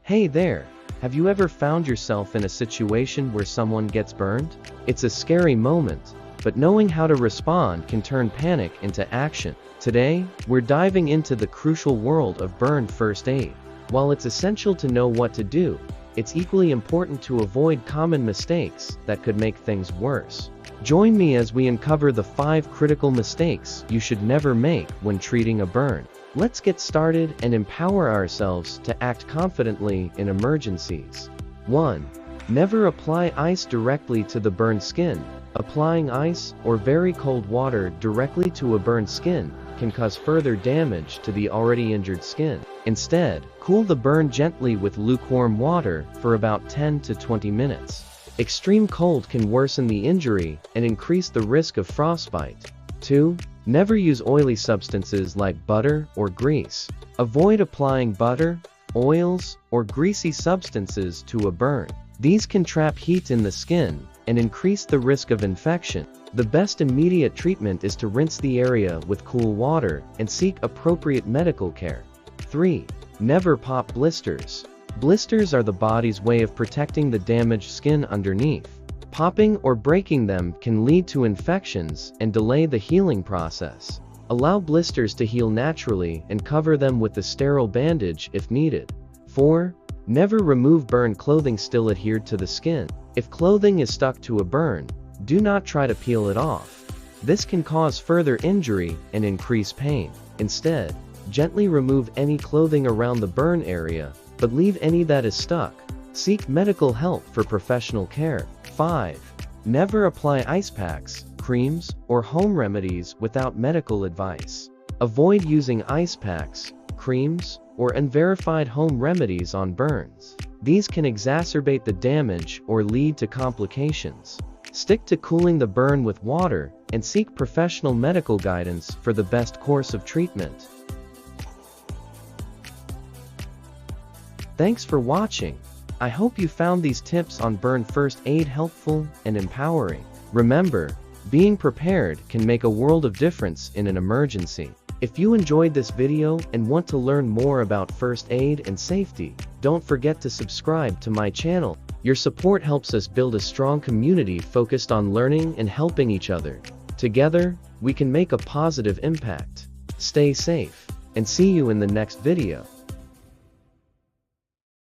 Hey there! Have you ever found yourself in a situation where someone gets burned? It's a scary moment, but knowing how to respond can turn panic into action. Today, we're diving into the crucial world of burn first aid. While it's essential to know what to do, it's equally important to avoid common mistakes that could make things worse. Join me as we uncover the 5 critical mistakes you should never make when treating a burn. Let's get started and empower ourselves to act confidently in emergencies. 1. Never apply ice directly to the burned skin. Applying ice or very cold water directly to a burned skin can cause further damage to the already injured skin. Instead, cool the burn gently with lukewarm water for about 10 to 20 minutes. Extreme cold can worsen the injury and increase the risk of frostbite. 2. Never use oily substances like butter or grease. Avoid applying butter, oils, or greasy substances to a burn. These can trap heat in the skin and increase the risk of infection. The best immediate treatment is to rinse the area with cool water and seek appropriate medical care. 3. Never pop blisters. Blisters are the body's way of protecting the damaged skin underneath. Popping or breaking them can lead to infections and delay the healing process. Allow blisters to heal naturally and cover them with a sterile bandage if needed. 4. Never remove burned clothing still adhered to the skin. If clothing is stuck to a burn, do not try to peel it off. This can cause further injury and increase pain. Instead, gently remove any clothing around the burn area, but leave any that is stuck. Seek medical help for professional care. 5. Never apply ice packs, creams, or home remedies without medical advice. Avoid using ice packs, creams, or unverified home remedies on burns. These can exacerbate the damage or lead to complications. Stick to cooling the burn with water and seek professional medical guidance for the best course of treatment. Thanks for watching. I hope you found these tips on burn first aid helpful and empowering. Remember, being prepared can make a world of difference in an emergency. If you enjoyed this video and want to learn more about first aid and safety, don't forget to subscribe to my channel. Your support helps us build a strong community focused on learning and helping each other. Together, we can make a positive impact. Stay safe, and see you in the next video.